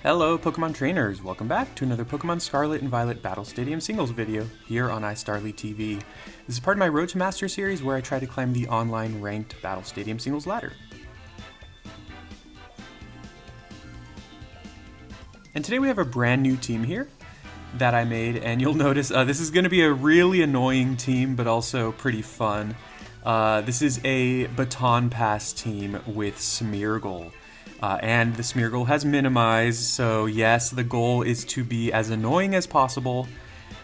Hello Pokemon trainers, welcome back to another Pokemon Scarlet and Violet Battle Stadium singles video here on iStarly TV. This is part of my Road to Master series where I try to climb the online ranked Battle Stadium singles ladder. And today we have a brand new team here that I made, and you'll notice this is going to be a really annoying team but also pretty fun. This is a Baton Pass team with Smeargle. And the Smeargle has minimized, so yes, the goal is to be as annoying as possible.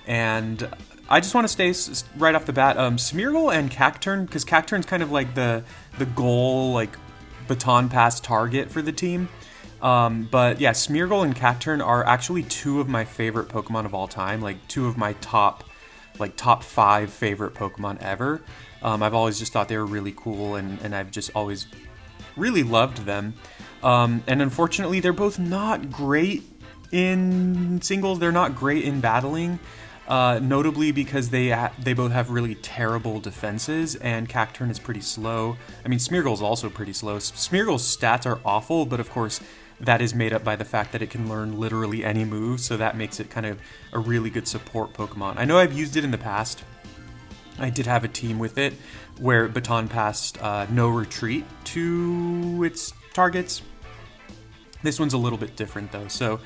And I just want to stay right off the bat, Smeargle and Cacturne, because Cacturne's kind of like the goal, like Baton Pass target for the team. But yeah, Smeargle and Cacturne are actually two of my favorite Pokemon of all time, like two of my top 5 favorite Pokemon ever. I've always just thought they were really cool, and I've just always really loved them. And unfortunately, they're both not great in singles. They're not great in battling, notably because they both have really terrible defenses, and Cacturne is pretty slow. I mean, Smeargle's also pretty slow. Smeargle's stats are awful, but of course, that is made up by the fact that it can learn literally any move, so that makes it kind of a really good support Pokemon. I know I've used it in the past. I did have a team with it where Baton passed no retreat to its targets. This one's a little bit different though. So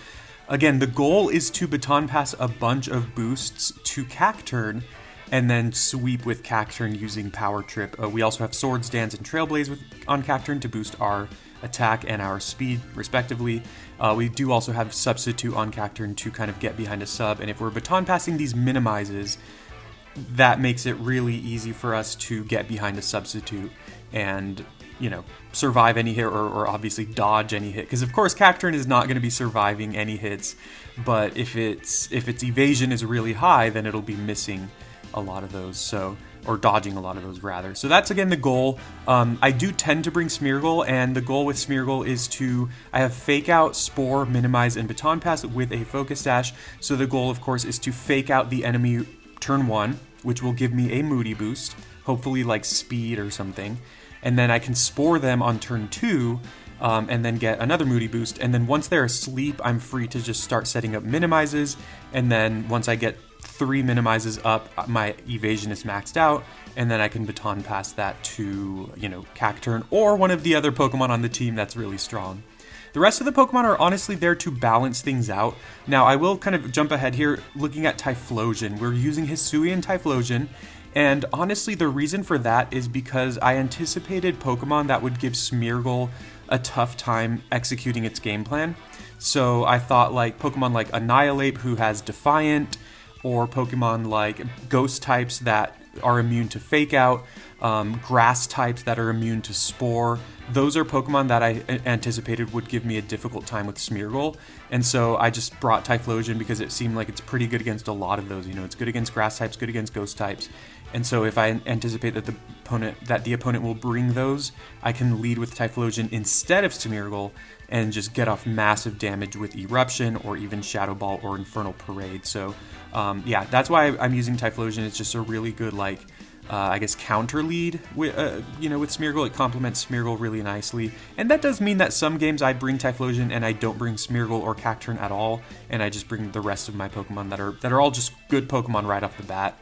again, the goal is to Baton Pass a bunch of boosts to Cacturne and then sweep with Cacturne using Power Trip. We also have Swords Dance and Trailblaze on Cacturne to boost our attack and our speed respectively. We do also have Substitute on Cacturne to kind of get behind a sub, and if we're Baton Passing these minimizes, that makes it really easy for us to get behind a Substitute and, you know, survive any hit or obviously dodge any hit. Because of course Cacturne is not going to be surviving any hits, but if its evasion is really high, then it'll be missing a lot of those, or dodging a lot of those rather. So that's again the goal. I do tend to bring Smeargle, and the goal with Smeargle is I have Fake Out, Spore, Minimize, and Baton Pass with a Focus Dash. So the goal of course is to Fake Out the enemy turn 1, which will give me a Moody boost, hopefully like speed or something. And then I can Spore them on turn 2, and then get another Moody boost. And then once they're asleep, I'm free to just start setting up minimizes. And then once I get 3 minimizes up, my evasion is maxed out. And then I can Baton Pass that to, you know, Cacturne or one of the other Pokemon on the team that's really strong. The rest of the Pokemon are honestly there to balance things out. Now, I will kind of jump ahead here looking at Typhlosion. We're using Hisuian Typhlosion. And honestly, the reason for that is because I anticipated Pokemon that would give Smeargle a tough time executing its game plan. So I thought like Pokemon like Annihilate, who has Defiant, or Pokemon like Ghost types that are immune to Fake Out, Grass types that are immune to Spore. Those are Pokemon that I anticipated would give me a difficult time with Smeargle. And so I just brought Typhlosion because it seemed like it's pretty good against a lot of those. You know, it's good against Grass types, good against Ghost types. And so if I anticipate that the opponent will bring those, I can lead with Typhlosion instead of Smeargle and just get off massive damage with Eruption or even Shadow Ball or Infernal Parade. So yeah, that's why I'm using Typhlosion. It's just a really good, like, I guess, counter lead with, with Smeargle. It complements Smeargle really nicely. And that does mean that some games I bring Typhlosion and I don't bring Smeargle or Cacturne at all, and I just bring the rest of my Pokemon that are all just good Pokemon right off the bat.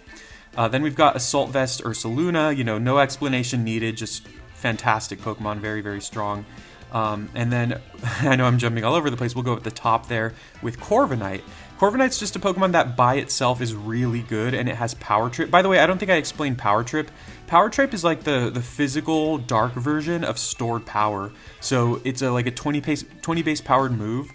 Then we've got Assault Vest Ursaluna, no explanation needed, just fantastic Pokemon, very, very strong. And then, I know I'm jumping all over the place, we'll go at the top there with Corviknight. Corviknight's just a Pokemon that by itself is really good, and it has Power Trip. By the way, I don't think I explained Power Trip. Power Trip is like the physical dark version of Stored Power. So it's like a 20 base powered move,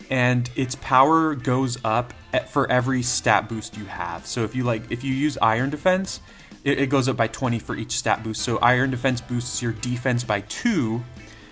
and its power goes up for every stat boost you have. So if you use Iron Defense, it goes up by 20 for each stat boost. So Iron Defense boosts your defense by 2.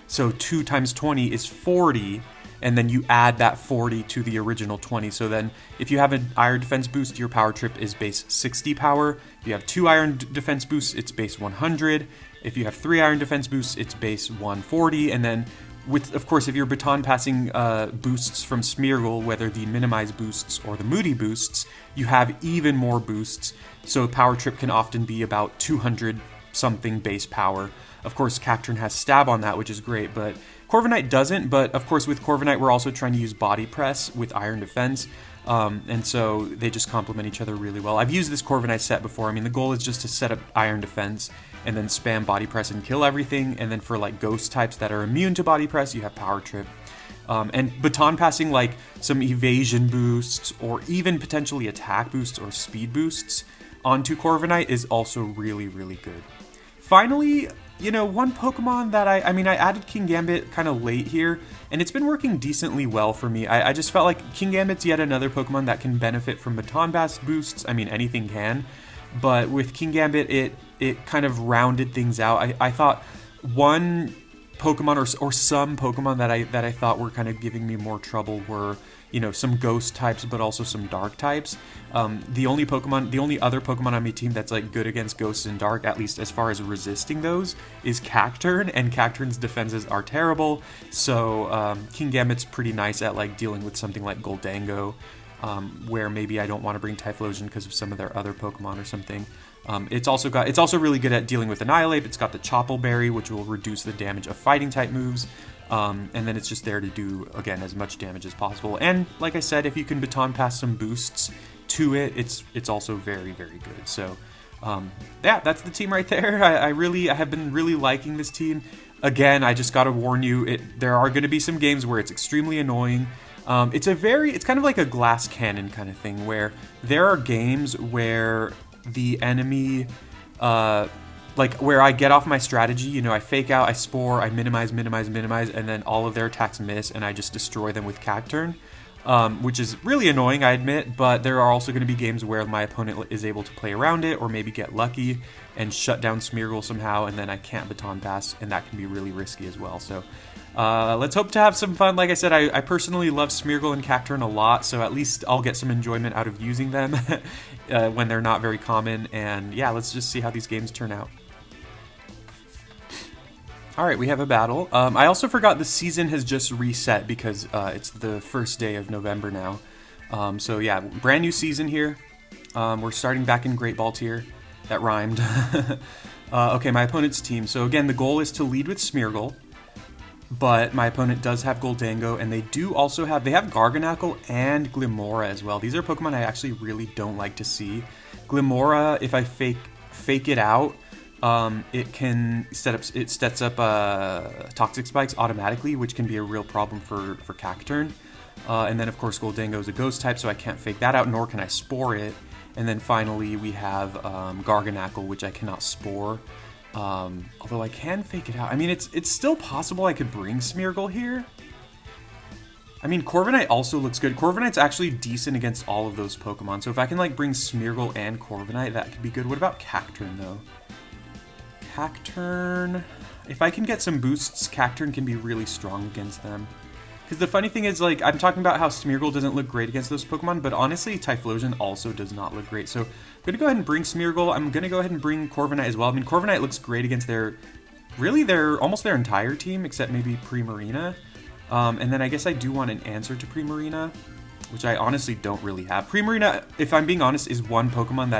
So 2 times 20 is 40, and then you add that 40 to the original 20. So then if you have an Iron Defense boost, your Power Trip is base 60 power. If you have 2 Iron Defense boosts, it's base 100. If you have 3 Iron Defense boosts, it's base 140. And then, of course, if you're Baton Passing boosts from Smeargle, whether the Minimize boosts or the Moody boosts, you have even more boosts. So Power Trip can often be about 200 something base power. Of course, Cacturne has Stab on that, which is great, but Corviknight doesn't. But of course, with Corviknight, we're also trying to use Body Press with Iron Defense. And so they just complement each other really well. I've used this Corviknight set before. I mean, the goal is just to set up Iron Defense and then spam Body Press and kill everything. And then for like Ghost types that are immune to Body Press, you have Power Trip. And baton passing like some evasion boosts or even potentially attack boosts or speed boosts onto Corviknight is also really, really good. Finally, you know, one Pokemon that I added Kingambit kind of late here, and it's been working decently well for me. I just felt like Kingambit's yet another Pokemon that can benefit from baton pass boosts. I mean, anything can, but with Kingambit, it kind of rounded things out. I thought one Pokemon or some Pokemon that I thought were kind of giving me more trouble were, you know, some ghost types, but also some dark types. The only other Pokemon on my team that's like good against ghosts and dark, at least as far as resisting those, is Cacturne, and Cacturne's defenses are terrible. So Kingambit's pretty nice at like dealing with something like Goldango, where maybe I don't want to bring Typhlosion because of some of their other Pokemon or something. It's also really good at dealing with Annihilate. It's got the Chople Berry, which will reduce the damage of fighting type moves. And then it's just there to do, again, as much damage as possible. And like I said, if you can baton pass some boosts to it, it's also very, very good. So yeah, that's the team right there. I have been really liking this team. Again, I just got to warn you, there are going to be some games where it's extremely annoying. It's kind of like a glass cannon kind of thing, where there are games where the enemy, like where I get off my strategy, you know, I fake out, I spore, I minimize, and then all of their attacks miss, and I just destroy them with Cacturne, which is really annoying, I admit, but there are also going to be games where my opponent is able to play around it, or maybe get lucky and shut down Smeargle somehow, and then I can't baton pass, and that can be really risky as well. So let's hope to have some fun. Like I said, I personally love Smeargle and Cacturne a lot, so at least I'll get some enjoyment out of using them when they're not very common. And yeah, let's just see how these games turn out. Alright, we have a battle. I also forgot the season has just reset because it's the first day of November now. So yeah, brand new season here. We're starting back in Great Ball tier. That rhymed. Okay, my opponent's team. So again, the goal is to lead with Smeargle. But my opponent does have Goldango, and they have Garganacl and Glimmora as well. These are Pokemon I actually really don't like to see. Glimmora, if I fake it out, it sets up Toxic Spikes automatically, which can be a real problem for Cacturne. And then of course Goldango is a Ghost type, so I can't fake that out, nor can I Spore it. And then finally we have Garganacl, which I cannot Spore. Although I can fake it out. I mean, it's still possible I could bring Smeargle here. I mean, Corviknight also looks good. Corviknight's actually decent against all of those Pokemon. So if I can like bring Smeargle and Corviknight, that could be good. What about Cacturne though? Cacturne, if I can get some boosts, Cacturne can be really strong against them. Because the funny thing is, like, I'm talking about how Smeargle doesn't look great against those Pokemon, but honestly, Typhlosion also does not look great. So I'm going to go ahead and bring Smeargle. I'm going to go ahead and bring Corviknight as well. I mean, Corviknight looks great against almost their entire team, except maybe Primarina. And then I guess I do want an answer to Primarina, which I honestly don't really have. Primarina, if I'm being honest, is one Pokemon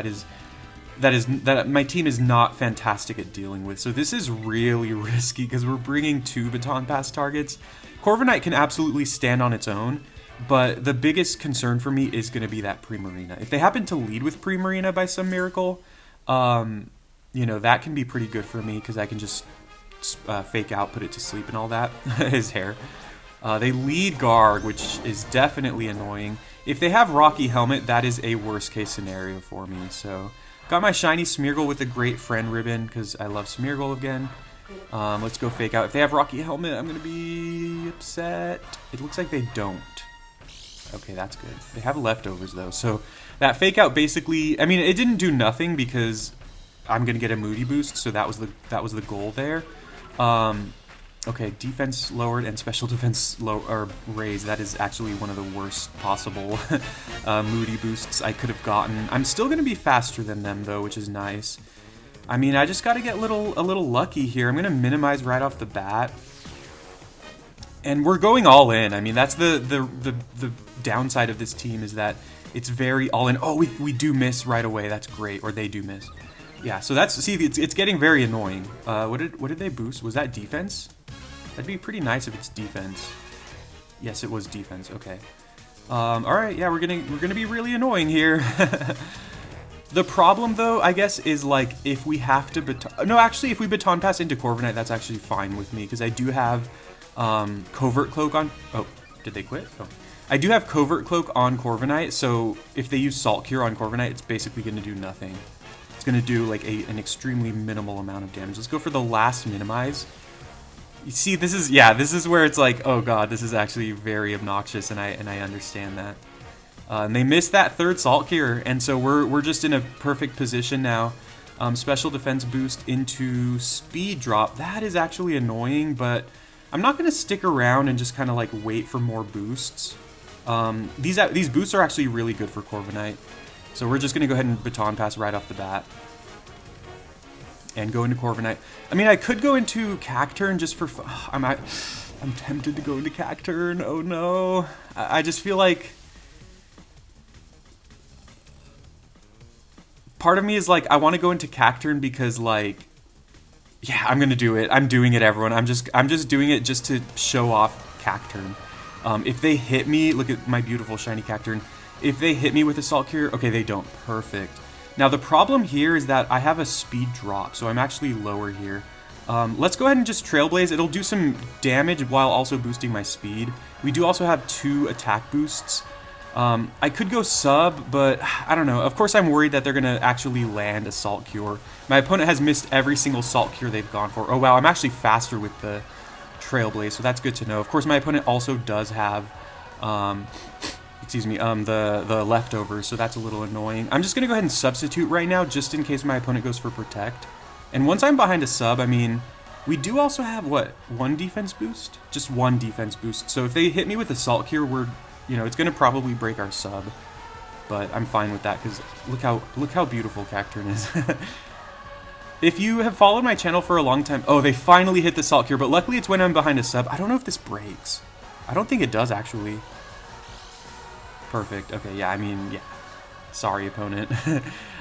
that my team is not fantastic at dealing with. So this is really risky because we're bringing 2 baton pass targets. Corviknight can absolutely stand on its own, but the biggest concern for me is going to be that Primarina. If they happen to lead with Primarina by some miracle, you know, that can be pretty good for me because I can just fake out, put it to sleep and all that. His hair. They lead Garg, which is definitely annoying. If they have Rocky Helmet, that is a worst case scenario for me. So got my shiny Smeargle with a great friend ribbon because I love Smeargle again. Let's go fake out. If they have Rocky Helmet, I'm going to be upset. It looks like they don't. Okay, that's good. They have leftovers, though. So that fake out basically... I mean, it didn't do nothing because I'm going to get a Moody boost, so that was the goal there. Okay, defense lowered and special defense raised. That is actually one of the worst possible Moody boosts I could have gotten. I'm still going to be faster than them, though, which is nice. I mean, I just got to get a little lucky here. I'm going to minimize right off the bat. And we're going all in. I mean, that's the downside of this team is that it's very all in. Oh, we do miss right away. That's great. Or they do miss. Yeah, so that's, see, it's getting very annoying. What did they boost? Was that defense? That'd be pretty nice if it's defense. Yes, it was defense. Okay. All right. Yeah, we're gonna be really annoying here. The problem, though, I guess, is like if we have to if we baton pass into Corviknight, that's actually fine with me because I do have Covert Cloak on. Oh, did they quit? Oh. I do have Covert Cloak on Corviknight, so if they use Salt Cure on Corviknight, it's basically going to do nothing. It's going to do like an extremely minimal amount of damage. Let's go for the last minimize. You see, this is where it's like, oh god, this is actually very obnoxious, and I understand that. And they missed that third Salt Cure, and so we're just in a perfect position now. Special defense boost into speed drop. That is actually annoying, but I'm not going to stick around and just kind of like wait for more boosts. These boosts are actually really good for Corviknight, so we're just going to go ahead and baton pass right off the bat. And go into Corviknight. I mean, I could go into Cacturne just for fun. I'm tempted to go into Cacturne. Oh no. I just feel like... Part of me is like, I want to go into Cacturne because like... Yeah, I'm going to do it. I'm doing it, everyone. I'm just doing it just to show off Cacturne. If they hit me... Look at my beautiful shiny Cacturne. If they hit me with a Salt Cure... Okay, they don't. Perfect. Now, the problem here is that I have a speed drop, so I'm actually lower here. Let's go ahead and just Trailblaze. It'll do some damage while also boosting my speed. We do also have 2 attack boosts. I could go sub, but I don't know. Of course, I'm worried that they're going to actually land a Salt Cure. My opponent has missed every single Salt Cure they've gone for. Oh, wow, I'm actually faster with the Trailblaze, so that's good to know. Of course, my opponent also does have... the leftovers, so that's a little annoying. I'm just going to go ahead and substitute right now, just in case my opponent goes for Protect. And once I'm behind a sub, I mean, we do also have, what, 1 defense boost? Just 1 defense boost. So if they hit me with a Salt Cure, it's going to probably break our sub. But I'm fine with that, because look how beautiful Cacturne is. If you have followed my channel for a long time... Oh, they finally hit the Salt Cure, but luckily it's when I'm behind a sub. I don't know if this breaks. I don't think it does, actually. Perfect. Okay, yeah, I mean, yeah. Sorry, opponent.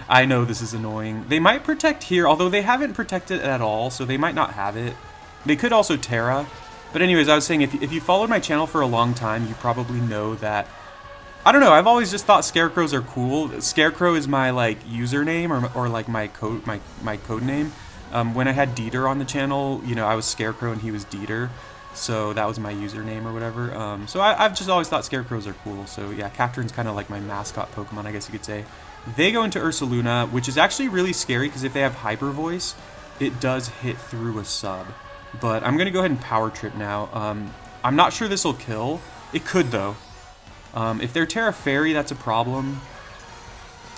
I know this is annoying. They might protect here, although they haven't protected at all, so they might not have it. They could also Terra. But anyways, I was saying, if you followed my channel for a long time, you probably know that... I don't know, I've always just thought Scarecrows are cool. Scarecrow is my, like, username, or like, my code name. When I had Dieter on the channel, I was Scarecrow and he was Dieter. So that was my username or whatever. So I've just always thought Scarecrows are cool. So yeah, Cacturne's kind of like my mascot Pokemon, I guess you could say. They go into Ursaluna, which is actually really scary because if they have Hyper Voice, it does hit through a sub. But I'm going to go ahead and Power Trip now. I'm not sure this will kill. It could, though. If they're Terra Fairy, that's a problem.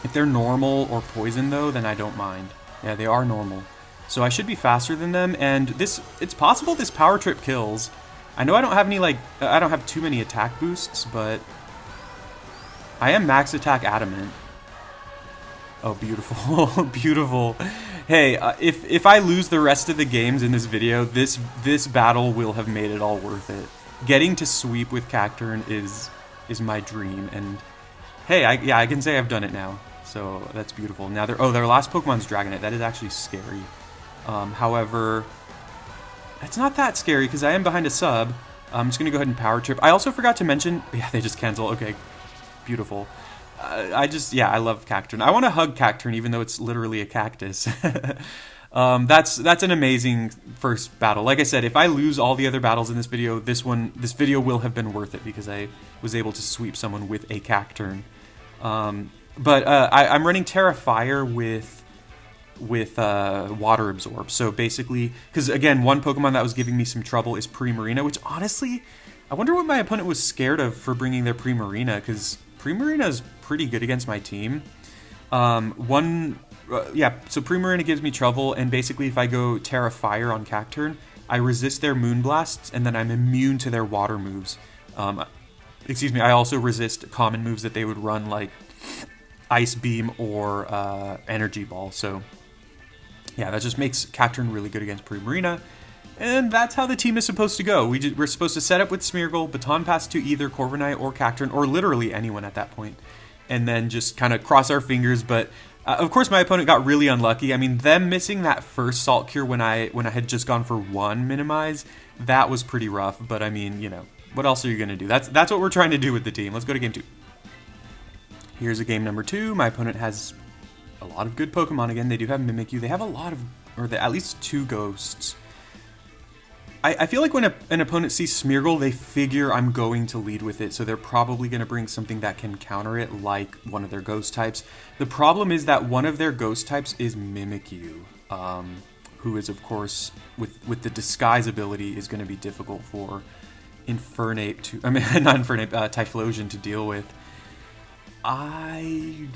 If they're normal or poison, though, then I don't mind. Yeah, they are normal. So I should be faster than them, and it's possible this Power Trip kills. I know I don't have any, I don't have too many attack boosts, but I am max attack adamant. Oh, beautiful, beautiful. Hey, if I lose the rest of the games in this video, this battle will have made it all worth it. Getting to sweep with Cacturne is my dream, and hey, I can say I've done it now. So that's beautiful. Now their last Pokemon's Dragonite. That is actually scary. However, it's not that scary because I am behind a sub. I'm just going to go ahead and Power Trip. I also forgot to mention... Yeah, they just cancel. Okay, beautiful. I love Cacturne. I want to hug Cacturne even though it's literally a cactus. That's an amazing first battle. Like I said, if I lose all the other battles in this video, this video will have been worth it because I was able to sweep someone with a Cacturne. But I'm running Terra Fire with Water Absorb. So basically, because again, one Pokemon that was giving me some trouble is Primarina, which honestly, I wonder what my opponent was scared of for bringing their Primarina, because Primarina is pretty good against my team. So Primarina gives me trouble, and basically if I go Terra Fire on Cacturne, I resist their Moonblasts, and then I'm immune to their water moves. I also resist common moves that they would run, like Ice Beam or Energy Ball, so... Yeah, that just makes Cacturne really good against Primarina. And that's how the team is supposed to go. We're supposed to set up with Smeargle, baton pass to either Corviknight or Cacturne, or literally anyone at that point. And then just kind of cross our fingers, but Of course, my opponent got really unlucky. I mean, them missing that first Salt Cure when I had just gone for one Minimize, that was pretty rough. But I mean, you know, what else are you gonna do? That's what we're trying to do with the team. Let's go to game 2. Here's a game number 2. My opponent has a lot of good Pokemon again. They do have Mimikyu. They have a lot of, or at least 2 Ghosts. I feel like when an opponent sees Smeargle, they figure I'm going to lead with it, so they're probably going to bring something that can counter it, like one of their Ghost types. The problem is that one of their Ghost types is Mimikyu, who is, of course, with the Disguise ability, is going to be difficult for Infernape to, I mean, not Infernape, Typhlosion to deal with. I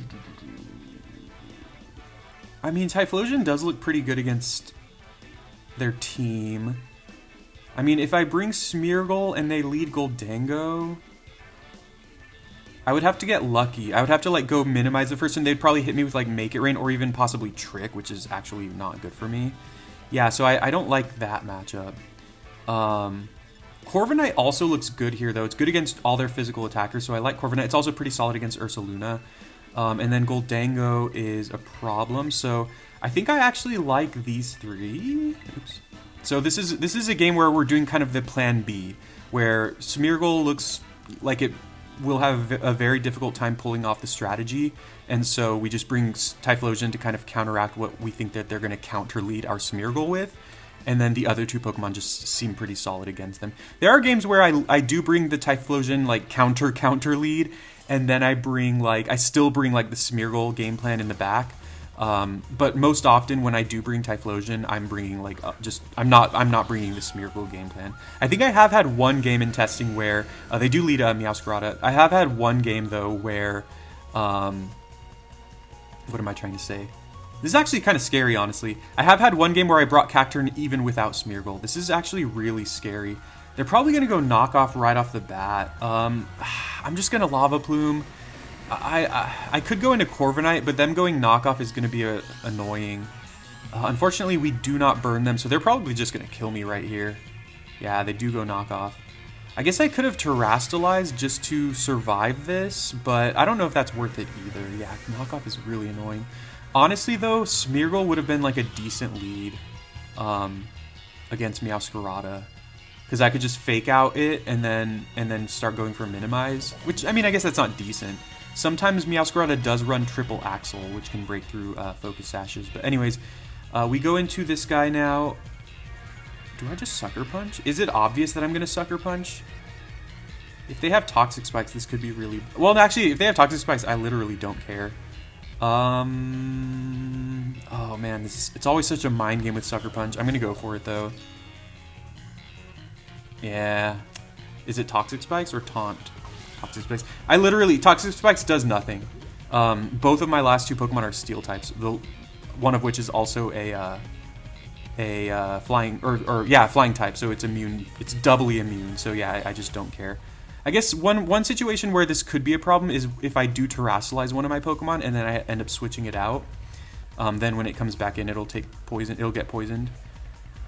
mean, Typhlosion does look pretty good against their team. I mean, if I bring Smeargle and they lead Goldango, I would have to get lucky. I would have to, like, go Minimize the first, and they'd probably hit me with, like, Make It Rain or even possibly Trick, which is actually not good for me. Yeah, so I don't like that matchup. Corviknight also looks good here, though. It's good against all their physical attackers, so I like Corviknight. It's also pretty solid against Ursaluna. And then Goldango is a problem, so I think I actually like these 3. Oops. So this is a game where we're doing kind of the plan B, where Smeargle looks like it will have a very difficult time pulling off the strategy, and so we just bring Typhlosion to kind of counteract what we think that they're going to counter lead our Smeargle with, and then the other 2 Pokemon just seem pretty solid against them. There are games where I do bring the Typhlosion, like, counter lead, and then I still bring, like, the Smeargle game plan in the back. But most often when I do bring Typhlosion, I'm bringing, like, I'm not bringing the Smeargle game plan. I think I have had one game in testing where they do lead Meowscarada. I have had one game though where what am I trying to say? This is actually kind of scary, honestly. I have had one game where I brought Cacturne even without Smeargle. This is actually really scary. They're probably gonna go knockoff right off the bat. I'm just gonna Lava Plume. I could go into Corviknight, but them going knockoff is going to be annoying. Unfortunately, we do not burn them, so they're probably just going to kill me right here. Yeah, they do go knockoff. I guess I could have Terrastalized just to survive this, but I don't know if that's worth it either. Yeah, knockoff is really annoying. Honestly, though, Smeargle would have been like a decent lead against Meowscarada, because I could just fake out it and then start going for Minimize, which, I mean, I guess that's not decent. Sometimes Meowscarada does run Triple Axle, which can break through Focus Sashes. But anyways, we go into this guy now. Do I just Sucker Punch? Is it obvious that I'm going to Sucker Punch? If they have Toxic Spikes, this could be really... Well, actually, if they have Toxic Spikes, I literally don't care. Oh, man, it's always such a mind game with Sucker Punch. I'm going to go for it, though. Yeah. Is it Toxic Spikes or Taunt? Toxic Spikes. Toxic Spikes does nothing. Both of my last 2 Pokemon are Steel types. One of which is also a flying flying type. So it's immune. It's doubly immune. So yeah, I just don't care. I guess one situation where this could be a problem is if I do Terrastalize one of my Pokemon and then I end up switching it out. Then when it comes back in, it'll take poison. It'll get poisoned.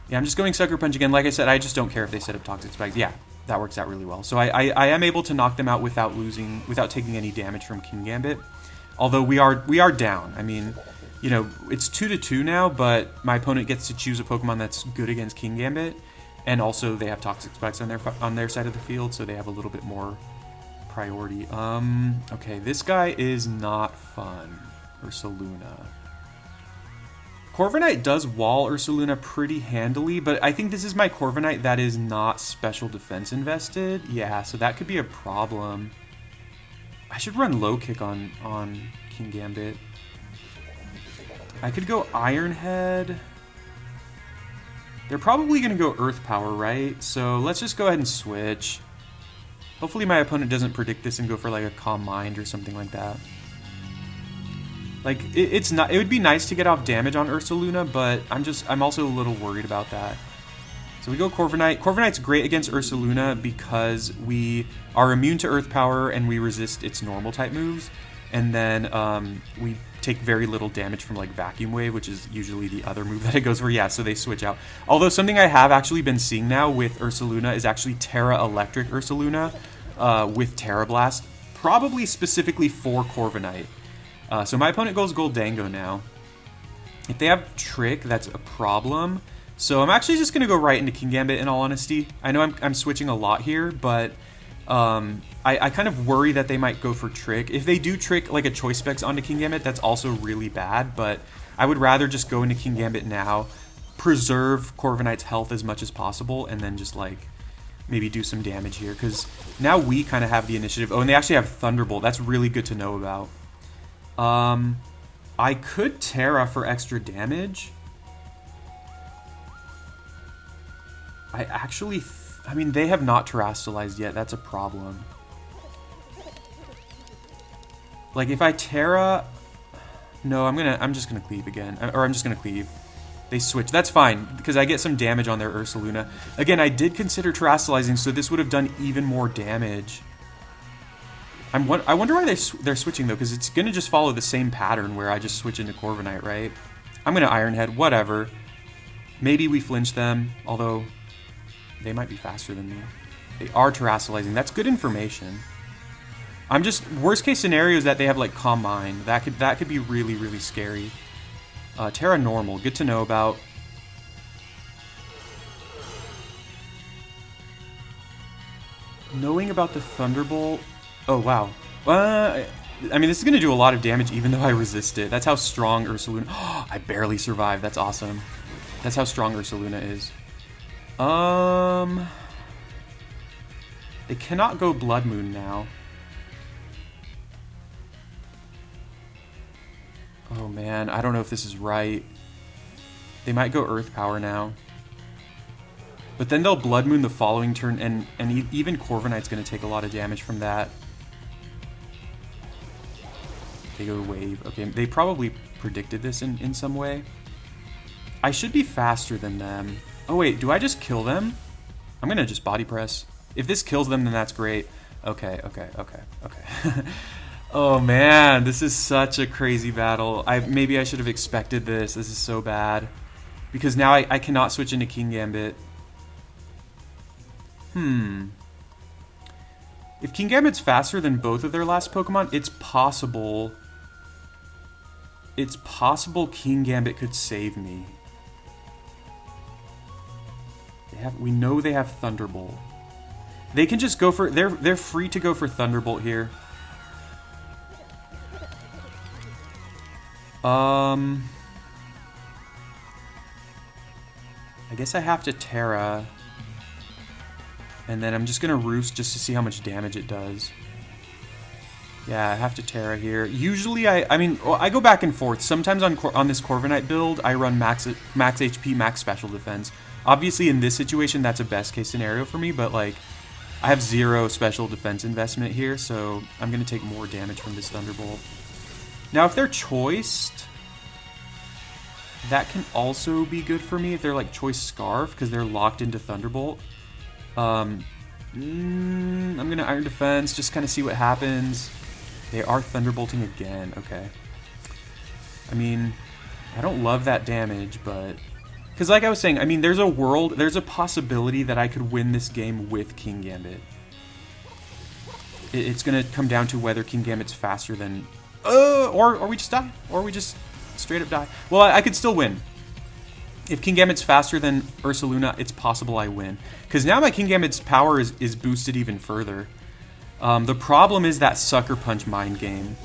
Yeah, I'm just going Sucker Punch again. Like I said, I just don't care if they set up Toxic Spikes. Yeah. That works out really well. So I am able to knock them out without taking any damage from Kingambit. Although we are down. I mean, you know, it's 2-2 now, but my opponent gets to choose a Pokemon that's good against Kingambit, and also they have Toxic Spikes on their side of the field, so they have a little bit more priority. Okay, this guy is not fun. Ursaluna. Corviknight does wall Ursaluna pretty handily, but I think this is my Corviknight that is not special defense invested. Yeah, so that could be a problem. I should run low kick on Kingambit. I could go Iron Head. They're probably going to go Earth Power, right? So let's just go ahead and switch. Hopefully my opponent doesn't predict this and go for like a Calm Mind or something like that. Like, it would be nice to get off damage on Ursaluna, but I'm also a little worried about that. So we go Corviknight. Corviknight's great against Ursaluna because we are immune to Earth Power and we resist its normal type moves. And then we take very little damage from like Vacuum Wave, which is usually the other move that it goes for. Yeah, so they switch out. Although something I have actually been seeing now with Ursaluna is actually Terra Electric Ursaluna with Terra Blast, probably specifically for Corviknight. So my opponent goes Goldango now. If they have Trick, that's a problem. So I'm actually just going to go right into Kingambit in all honesty. I know I'm switching a lot here, but I kind of worry that they might go for Trick. If they do Trick like a Choice Specs onto Kingambit, that's also really bad, but I would rather just go into Kingambit now, preserve Corviknight's health as much as possible, and then just like maybe do some damage here, because now we kind of have the initiative. Oh, and they actually have Thunderbolt. That's really good to know about. I could Terra for extra damage. I mean, they have not terrestrialized yet. That's a problem. Like, if I Terra... No, I'm just gonna cleave again. Or I'm just gonna cleave. They switch. That's fine, because I get some damage on their Ursaluna. Again, I did consider terrestrializing, so this would have done even more damage. I wonder why they're switching, though, because it's gonna just follow the same pattern where I just switch into Corviknight, right? I'm gonna Iron Head, whatever. Maybe we flinch them, although... They might be faster than me. They are terrestrializing. That's good information. I'm just... Worst case scenario is that they have, like, Calm Mind. That could be really, really scary. Terra Normal. Good to know about. Knowing about the Thunderbolt... Oh, wow. I mean, this is going to do a lot of damage even though I resist it. That's how strong Ursaluna... Oh, I barely survived. That's awesome. That's how strong Ursaluna is. They cannot go Blood Moon now. Oh man, I don't know if this is right. They might go Earth Power now. But then they'll Blood Moon the following turn, and even Corviknight's going to take a lot of damage from that. They go Wave. Okay, they probably predicted this in some way. I should be faster than them. Oh wait, do I just kill them? I'm gonna just Body Press. If this kills them, then that's great. Okay. Oh man, this is such a crazy battle. Maybe I should have expected this. This is so bad. Because now I cannot switch into Kingambit. If Kingambit's faster than both of their last Pokemon, it's possible... It's possible Kingambit could save me. We know they have Thunderbolt. They can just go for... They're free to go for Thunderbolt here. I guess I have to Terra. And then I'm just going to Roost just to see how much damage it does. Yeah, I have to Terra here. Usually, I mean, well, I go back and forth. Sometimes on this Corviknight build, I run max HP, max special defense. Obviously, in this situation, that's a best case scenario for me, but like, I have 0 special defense investment here, so I'm going to take more damage from this Thunderbolt. Now, if they're choiced, that can also be good for me if they're like Choice Scarf, because they're locked into Thunderbolt. I'm going to Iron Defense, just kind of see what happens. They are Thunderbolting again, okay. I mean, I don't love that damage, but... Because like I was saying, I mean, there's a possibility that I could win this game with Kingambit. It's going to come down to whether Kingambit's faster than... or we just die. Or we just straight up die. Well, I could still win. If Kingambit's faster than Ursaluna, it's possible I win. Because now my Kingambit's power is boosted even further. The problem is that Sucker Punch mind game.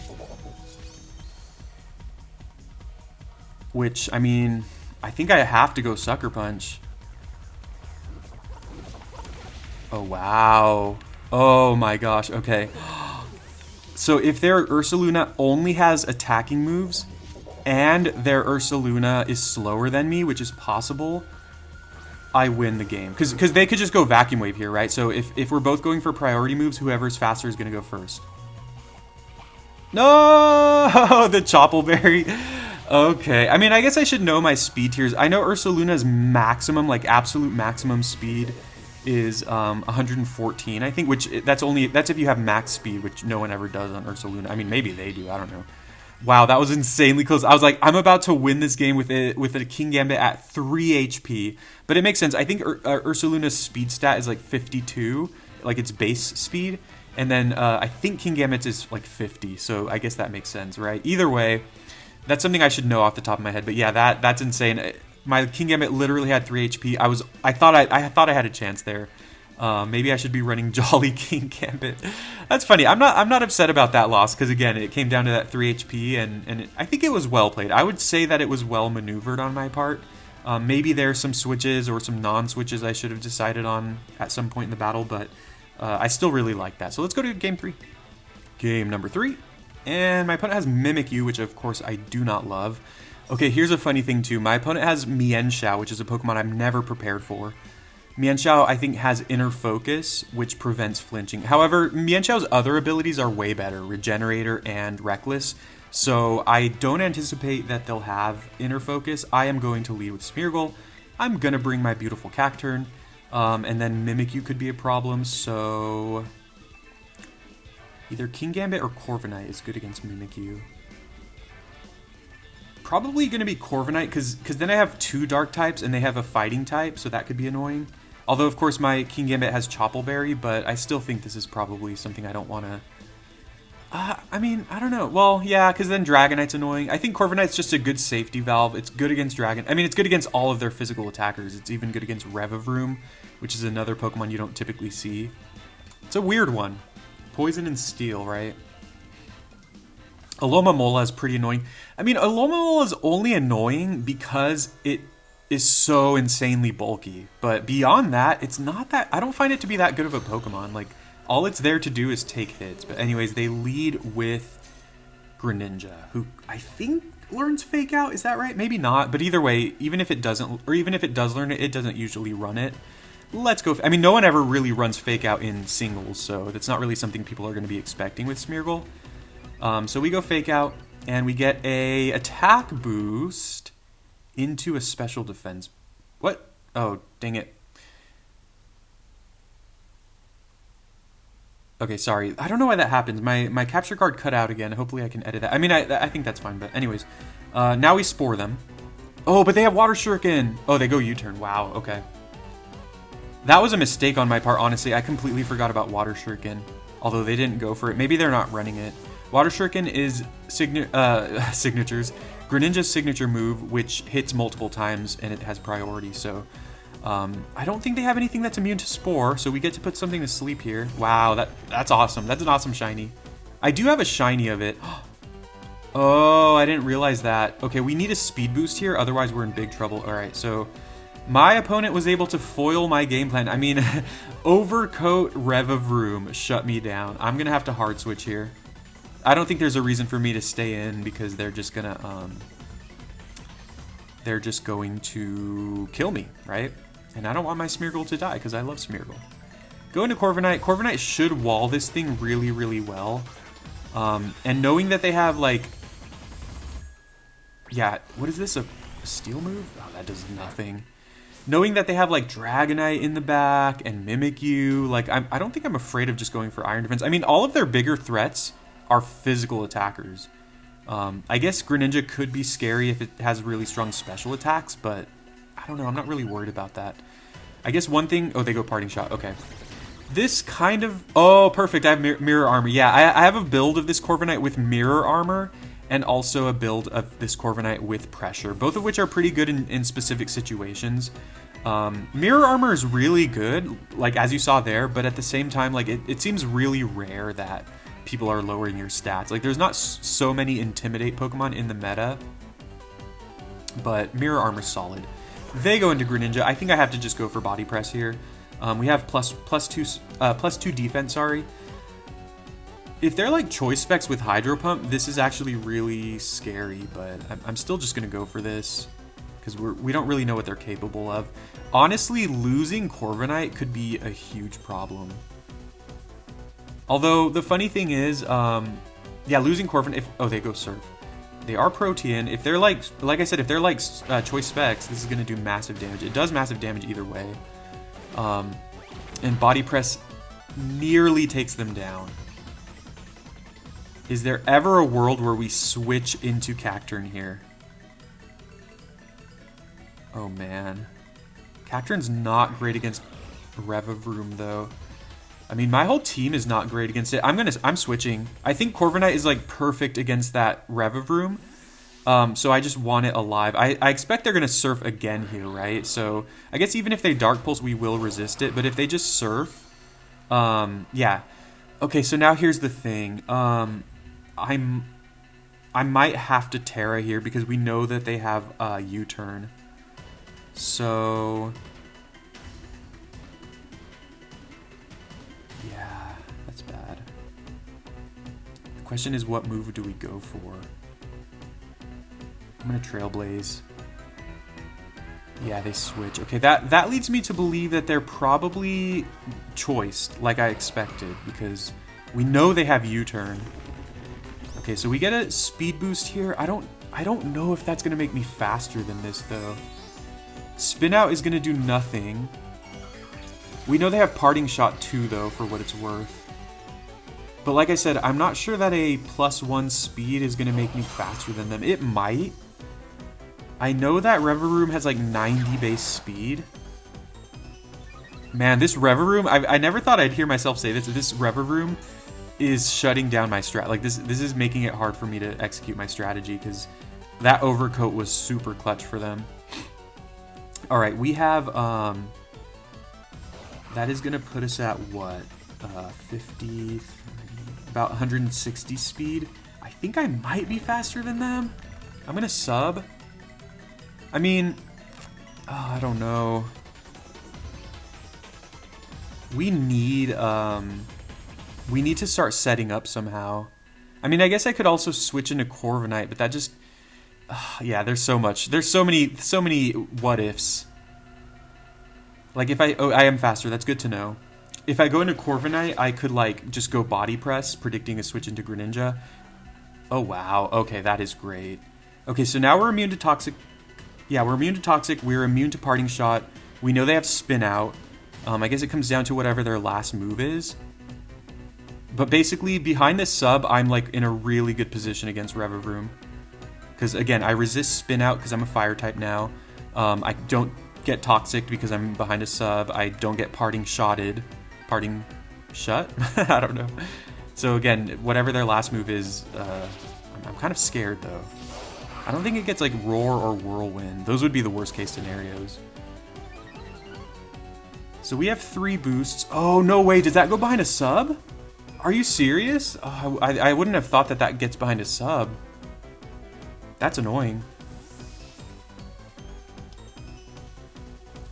Which, I mean... I think I have to go Sucker Punch. Oh, wow. Oh, my gosh. Okay. So if their Ursaluna only has attacking moves, and their Ursaluna is slower than me, which is possible, I win the game. Because they could just go Vacuum Wave here, right? So if we're both going for priority moves, whoever's faster is going to go first. No! The Choppleberry. Okay, I mean, I guess I should know my speed tiers. I know Ursaluna's maximum, like absolute maximum speed is 114, I think, which that's if you have max speed, which no one ever does on Ursaluna. I mean, maybe they do, I don't know. Wow, that was insanely close. I was like, I'm about to win this game with a Kingambit at 3 HP, but it makes sense. I think Ursaluna's speed stat is like 52, like its base speed, And then I think Kingambit's is like 50, so I guess that makes sense, right? Either way, that's something I should know off the top of my head. But yeah, that's insane. My Kingambit literally had 3 HP. I thought I had a chance there. Maybe I should be running Jolly Kingambit. That's funny. I'm not upset about that loss because again, it came down to that 3 HP, and I think it was well played. I would say that it was well maneuvered on my part. Maybe there's some switches or some non-switches I should have decided on at some point in the battle, but I still really like that. So let's go to game 3. Game number 3. And my opponent has Mimikyu, which of course I do not love. Okay, here's a funny thing too. My opponent has Mienshao, which is a Pokemon I'm never prepared for. Mienshao, I think, has Inner Focus, which prevents flinching. However, Mienshao's other abilities are way better, Regenerator and Reckless. So I don't anticipate that they'll have Inner Focus. I am going to lead with Smeargle. I'm going to bring my beautiful Cacturne. And then Mimikyu could be a problem, so either Kingambit or Corviknight is good against Mimikyu. Probably going to be Corviknight, because then I have 2 dark types and they have a fighting type, so that could be annoying. Although, of course, my Kingambit has Choppleberry, but I still think this is probably something I don't want to... I mean, I don't know. Well, yeah, because then Dragonite's annoying. I think Corviknight's just a good safety valve. It's good against Dragon... I mean, it's good against all of their physical attackers. It's even good against Revavroom, which is another Pokemon you don't typically see. It's a weird one. Poison and Steel, right? Alomomola is pretty annoying. I mean, Alomomola is only annoying because it is so insanely bulky. But beyond that, it's not that... I don't find it to be that good of a Pokemon. Like, all it's there to do is take hits. But anyways, they lead with Greninja, who I think learns Fake Out. Is that right? Maybe not. But either way, even if it doesn't... Or even if it does learn it, it doesn't usually run it. Let's go... I mean, no one ever really runs Fake Out in singles, so that's not really something people are going to be expecting with Smeargle. So we go Fake Out, and we get a attack boost into a special defense. What? Oh, dang it. Okay, sorry. I don't know why that happens. My capture card cut out again. Hopefully I can edit that. I mean, I think that's fine, but anyways. Now we Spore them. Oh, but they have Water Shuriken. Oh, they go U-turn. Wow, okay. That was a mistake on my part, honestly. I completely forgot about Water Shuriken, although they didn't go for it. Maybe they're not running it. Water Shuriken is signatures. Greninja's signature move, which hits multiple times and it has priority. So I don't think they have anything that's immune to Spore, so we get to put something to sleep here. Wow, that's awesome. That's an awesome shiny. I do have a shiny of it. Oh, I didn't realize that. Okay, we need a speed boost here, otherwise we're in big trouble. All right, so my opponent was able to foil my game plan. I mean, Overcoat Revavroom shut me down. I'm gonna have to hard switch here. I don't think there's a reason for me to stay in because they're just going to kill me, right? And I don't want my Smeargle to die because I love Smeargle. Go into Corviknight. Corviknight should wall this thing really, really well. And knowing that they have, like... Yeah, what is this? A Steel move? Oh, that does nothing. Knowing that they have, like, Dragonite in the back and Mimikyu, like, I don't think I'm afraid of just going for Iron Defense. I mean, all of their bigger threats are physical attackers. I guess Greninja could be scary if it has really strong special attacks, but I don't know. I'm not really worried about that. I guess one thing... Oh, they go Parting Shot. Okay. This kind of... Oh, perfect. I have Mirror Armor. Yeah, I have a build of this Corviknight with Mirror Armor and also a build of this Corviknight with Pressure, both of which are pretty good in specific situations. Mirror Armor is really good, like as you saw there, but at the same time, like it seems really rare that people are lowering your stats. Like, there's not so many Intimidate Pokemon in the meta, but Mirror Armor's solid. They go into Greninja. I think I have to just go for Body Press here. We have plus two defense, sorry. If they're like Choice Specs with Hydro Pump, this is actually really scary, but I'm still just going to go for this because we don't really know what they're capable of. Honestly, losing Corviknight could be a huge problem. Although, the funny thing is, yeah, losing Corviknight... Oh, they go Surf. They are Protean. If they're like I said, if they're like Choice Specs, this is going to do massive damage. It does massive damage either way. And Body Press nearly takes them down. Is there ever a world where we switch into Cacturne here? Oh, man. Cacturne's not great against Revavroom, though. I mean, my whole team is not great against it. I'm switching. I think Corviknight is like perfect against that Revavroom. So I just want it alive. I expect they're gonna Surf again here, right? So I guess even if they Dark Pulse, we will resist it. But if they just Surf, yeah. Okay, so now here's the thing. I might have to Terra here because we know that they have U-turn. So yeah, that's bad. The question is, what move do we go for? I'm gonna Trailblaze. Yeah, they switch. Okay, that leads me to believe that they're probably choiced, like I expected, because we know they have U-turn. Okay, so we get a speed boost here. I don't know if that's gonna make me faster than this though. Spin out is gonna do nothing. We know they have Parting Shot too though, for what it's worth. But like I said, I'm not sure that a +1 speed is gonna make me faster than them. It might. I know that Revavroom has like 90 base speed. Man, this Revavroom, I never thought I'd hear myself say this. This Revavroom is shutting down my strat. Like this is making it hard for me to execute my strategy because that Overcoat was super clutch for them. All right, we have that is gonna put us at what? 50, about 160 speed. I think I might be faster than them. I'm gonna sub. I mean, I don't know. We need to start setting up somehow. I mean, I guess I could also switch into Corviknight, but that just, yeah, there's so many what ifs. Like if I am faster, that's good to know. If I go into Corviknight, I could like just go Body Press, predicting a switch into Greninja. Oh wow, okay, that is great. Okay, so now we're immune to Toxic. Yeah, we're immune to Toxic, we're immune to Parting Shot. We know they have Spin Out. I guess it comes down to whatever their last move is. But basically, behind this sub, I'm like in a really good position against Revavroom. Because again, I resist Spin Out because I'm a Fire type now. I don't get Toxic because I'm behind a sub. I don't get Parting Shotted. Parting Shut? I don't know. So again, whatever their last move is, I'm kind of scared though. I don't think it gets like Roar or Whirlwind. Those would be the worst case scenarios. So we have 3 boosts. Oh, no way. Does that go behind a sub? Are you serious? Oh, I wouldn't have thought that that gets behind a sub. That's annoying.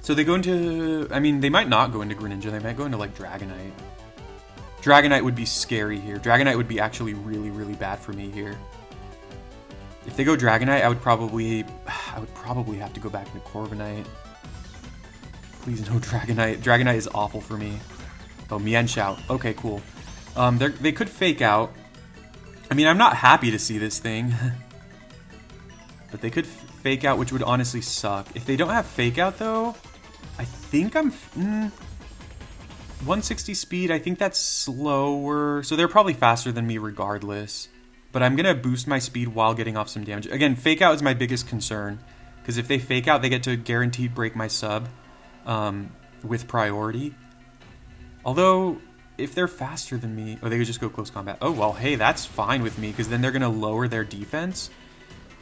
So they go into... I mean, they might not go into Greninja. They might go into, like, Dragonite. Dragonite would be scary here. Dragonite would be actually really, really bad for me here. If they go Dragonite, I would probably have to go back into Corviknight. Please no Dragonite. Dragonite is awful for me. Oh, Mienshao. Okay, cool. They could Fake Out. I mean, I'm not happy to see this thing. But they could Fake Out, which would honestly suck. If they don't have Fake Out, though, I think I'm... 160 speed, I think that's slower. So they're probably faster than me regardless. But I'm going to boost my speed while getting off some damage. Again, Fake Out is my biggest concern. Because if they Fake Out, they get to guaranteed break my sub. With priority. Although, if they're faster than me... Oh, they could just go close combat. Oh, well, hey, that's fine with me, because then they're going to lower their defense.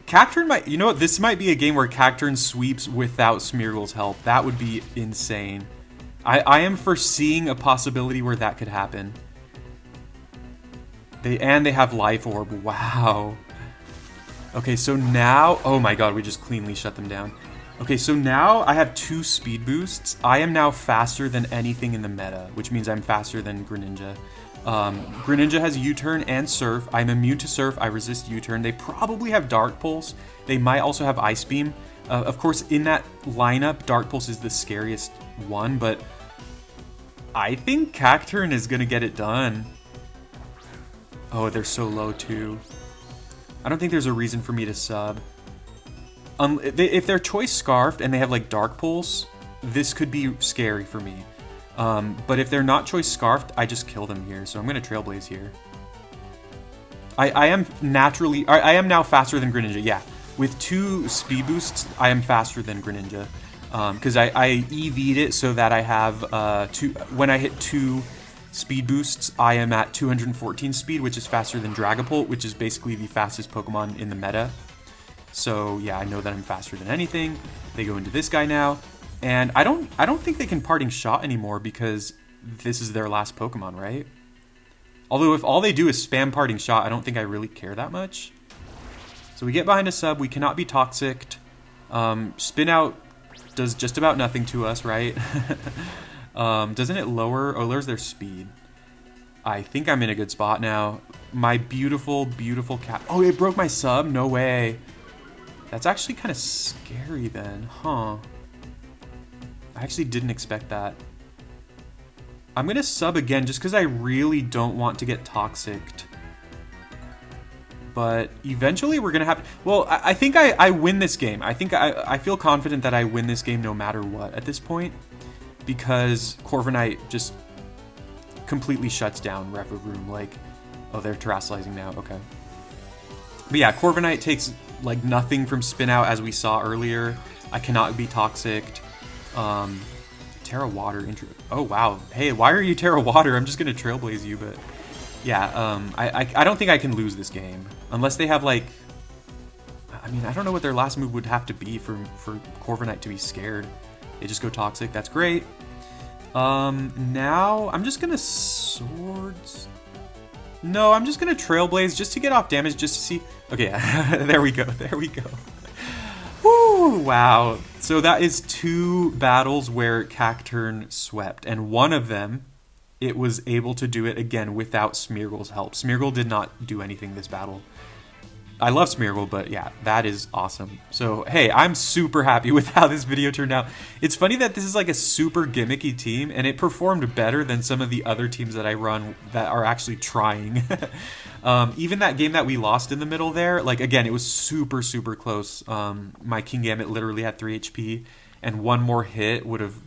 Cacturne might... You know what? This might be a game where Cacturne sweeps without Smeargle's help. That would be insane. I am foreseeing a possibility where that could happen. They have Life Orb. Wow. Okay, so now... Oh my god, we just cleanly shut them down. Okay, so now I have 2 speed boosts. I am now faster than anything in the meta, which means I'm faster than Greninja. Greninja has U-turn and Surf. I'm immune to Surf. I resist U-turn. They probably have Dark Pulse. They might also have Ice Beam. Of course, in that lineup, Dark Pulse is the scariest one, but I think Cacturne is going to get it done. Oh, they're so low too. I don't think there's a reason for me to sub. If they're Choice Scarfed and they have like Dark Pulse, this could be scary for me. But if they're not Choice Scarfed, I just kill them here. So I'm going to Trailblaze here. I am now faster than Greninja. Yeah, with 2 speed boosts, I am faster than Greninja. Because I EV'd it so that I have when I hit 2 speed boosts, I am at 214 speed, which is faster than Dragapult, which is basically the fastest Pokemon in the meta. So yeah, I know that I'm faster than anything. They go into this guy now, and I don't think they can Parting Shot anymore because this is their last Pokemon, right? Although if all they do is spam Parting Shot, I don't think I really care that much. So we get behind a sub. We cannot be Toxiced. Spin Out does just about nothing to us, right? Doesn't it lower? Oh, lowers their speed. I think I'm in a good spot now. My beautiful, beautiful cat. Oh, it broke my sub? No way. That's actually kind of scary then, huh? I actually didn't expect that. I'm going to sub again just because I really don't want to get Toxiced. But eventually we're going to have... Well, I think I win this game. I think I feel confident that I win this game no matter what at this point. Because Corviknight just completely shuts down Room. Like, oh, they're terrestrializing now. Okay. But yeah, Corviknight takes like nothing from Spin Out as we saw earlier. I cannot be Toxiced. Terra Water. Oh, wow. Hey, why are you Terra Water? I'm just going to Trailblaze you, but... Yeah, I don't think I can lose this game. Unless they have, like... I mean, I don't know what their last move would have to be for Corviknight to be scared. They just go Toxic. That's great. Now, I'm just going to Swords... No, I'm just going to Trailblaze just to get off damage, just to see... Okay, yeah. There we go. There we go. Woo! Wow. So that is 2 battles where Cacturne swept. And one of them... it was able to do it again without Smeargle's help. Smeargle did not do anything this battle. I love Smeargle, but yeah, that is awesome. So, hey, I'm super happy with how this video turned out. It's funny that this is like a super gimmicky team, and it performed better than some of the other teams that I run that are actually trying. Even that game that we lost in the middle there, like, again, it was super, super close. My Kingambit literally had 3 HP, and one more hit would have